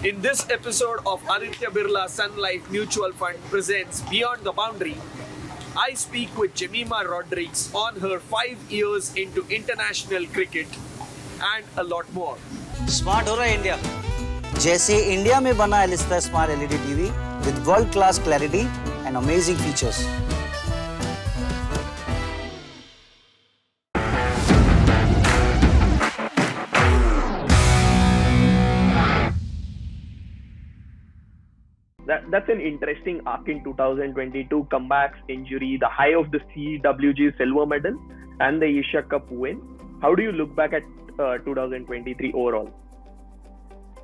In this episode of Aditya Birla Sun Life Mutual Fund presents Beyond the Boundary, I speak with Jemimah Rodrigues on her 5 years into international cricket and a lot more. Smart हो रहा है India जैसे India में बना Elista smart LED TV with world class clarity and amazing features. That's an interesting arc in 2022. Comebacks, injury, the high of the CWG silver medal, and the Asia Cup win. How do you look back at 2023 overall?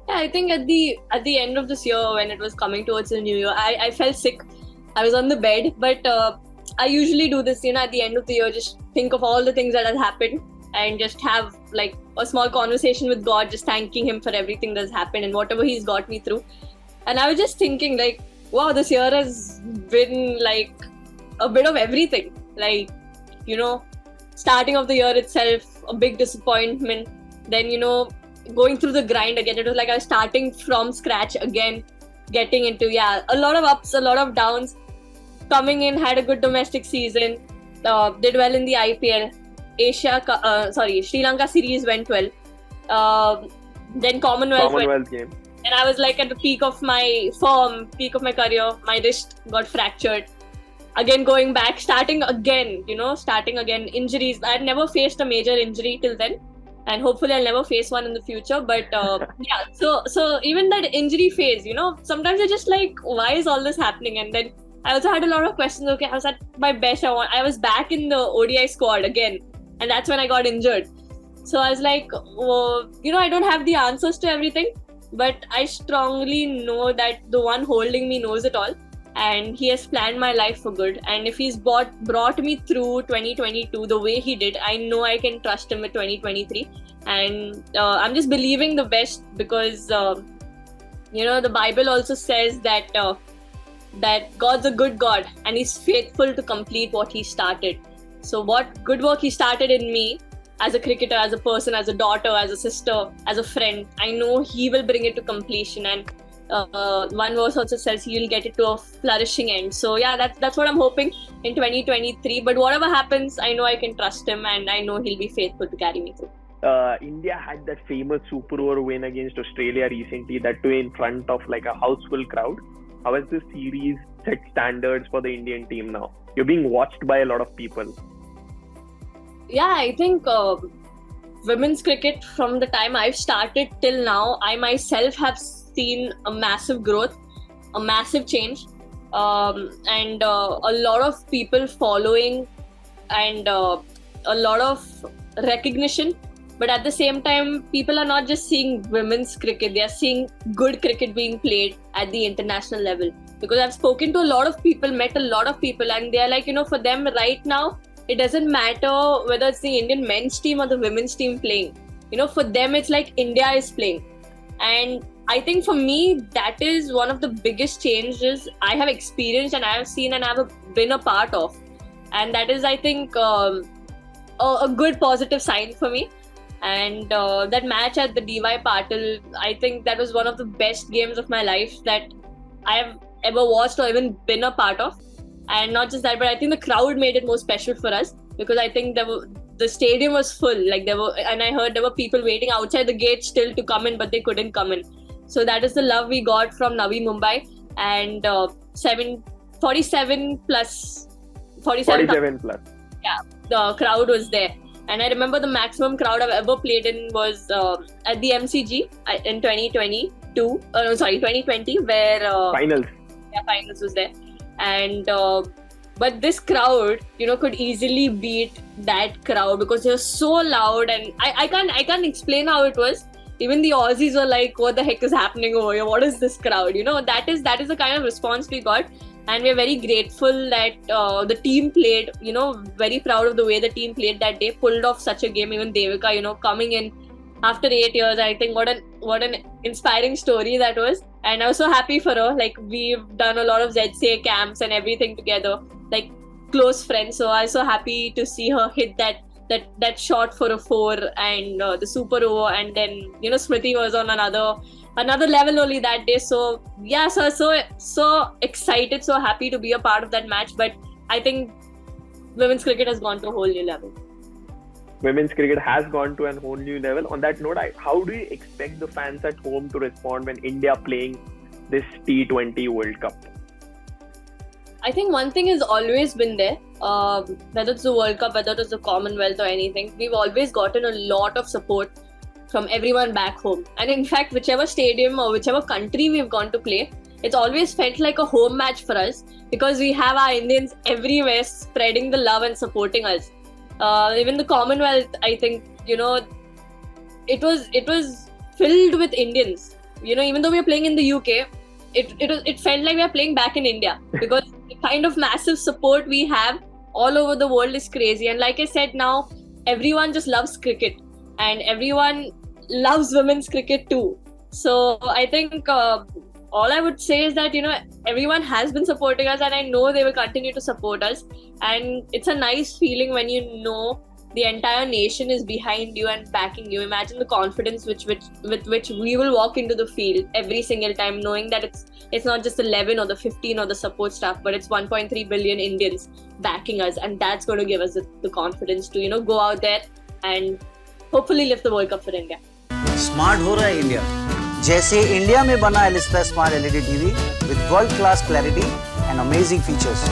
Yeah, I think at the end of this year, when it was coming towards the new year, I felt sick. I was on the bed, but I usually do this, at the end of the year, just think of all the things that has happened and just have like a small conversation with God, just thanking Him for everything that's happened and whatever He's got me through. And I was just thinking like, wow, this year has been like a bit of everything. Like, starting of the year itself, a big disappointment. Then, going through the grind again. It was like I was starting from scratch again, getting into, a lot of ups, a lot of downs. Coming in, had a good domestic season, did well in the IPL. Sri Lanka series went well. Then Commonwealth game. And I was like at the peak of my form, peak of my career. My wrist got fractured. Again, going back, starting again, injuries. I had never faced a major injury till then. And hopefully I'll never face one in the future. But so even that injury phase, sometimes you're just like, why is all this happening? And then I also had a lot of questions. Okay, I was at my best. I was back in the ODI squad again. And that's when I got injured. So I was like, I don't have the answers to everything. But I strongly know that the one holding me knows it all. And he has planned my life for good. And if he's brought me through 2022 the way he did, I know I can trust him with 2023. And I'm just believing the best because, the Bible also says that that God's a good God and He's faithful to complete what He started. So what good work He started in me, as a cricketer, as a person, as a daughter, as a sister, as a friend, I know He will bring it to completion. And one verse also says He will get it to a flourishing end. So that's what I'm hoping in 2023. But whatever happens, I know I can trust Him and I know He'll be faithful to carry me through. India had that famous super over win against Australia recently, that too in front of like a houseful crowd. How has this series set standards for the Indian team now? You're being watched by a lot of people. Yeah, I think women's cricket, from the time I've started till now, I myself have seen a massive growth, a massive change, and a lot of people following and a lot of recognition. But at the same time, people are not just seeing women's cricket, they are seeing good cricket being played at the international level. Because I've spoken to a lot of people, met a lot of people, and they are like, for them right now, it doesn't matter whether it's the Indian men's team or the women's team playing. For them, it's like India is playing. And I think for me, that is one of the biggest changes I have experienced and I have seen and I have been a part of. And that is, I think, a good positive sign for me. And that match at the DY Patil, I think that was one of the best games of my life that I have ever watched or even been a part of. And not just that, but I think the crowd made it more special for us because I think the stadium was full. And I heard there were people waiting outside the gate still to come in, but they couldn't come in. So that is the love we got from Navi Mumbai, and 47 plus. Yeah, the crowd was there. And I remember the maximum crowd I've ever played in was at the MCG in 2020, where Finals. Yeah, finals was there. And but this crowd, could easily beat that crowd because they were so loud, and I can't explain how it was. Even the Aussies were like, what the heck is happening over here? What is this crowd? That is the kind of response we got. And we're very grateful that the team played, very proud of the way the team played that day, pulled off such a game. Even Devika, coming in after 8 years, I think what an inspiring story that was. And I was so happy for her. Like, we've done a lot of ZCA camps and everything together, like close friends. So I was so happy to see her hit that shot for a 4 and the super over. And then, Smriti was on another another level only that day. So yeah, so excited, so happy to be a part of that match. But I think women's cricket has gone to a whole new level. Women's cricket has gone to a whole new level. On that note, how do you expect the fans at home to respond when India playing this T20 World Cup? I think one thing has always been there, whether it's the World Cup, whether it's the Commonwealth or anything, we've always gotten a lot of support from everyone back home. And in fact, whichever stadium or whichever country we've gone to play, it's always felt like a home match for us because we have our Indians everywhere spreading the love and supporting us. Even the Commonwealth, I think, it was filled with Indians. Even though we were playing in the UK, it felt like we are playing back in India because the kind of massive support we have all over the world is crazy. And like I said, now everyone just loves cricket and everyone loves women's cricket too. So I think all I would say is that everyone has been supporting us and I know they will continue to support us. And it's a nice feeling when the entire nation is behind you and backing you. Imagine the confidence with which we will walk into the field every single time, knowing that it's not just 11 or the 15 or the support staff, but it's 1.3 billion Indians backing us, and that's going to give us the confidence to go out there and hopefully lift the World Cup for India. Smart हो रहा है India, जैसे India में बना Elista smart LED TV with world class clarity and amazing features.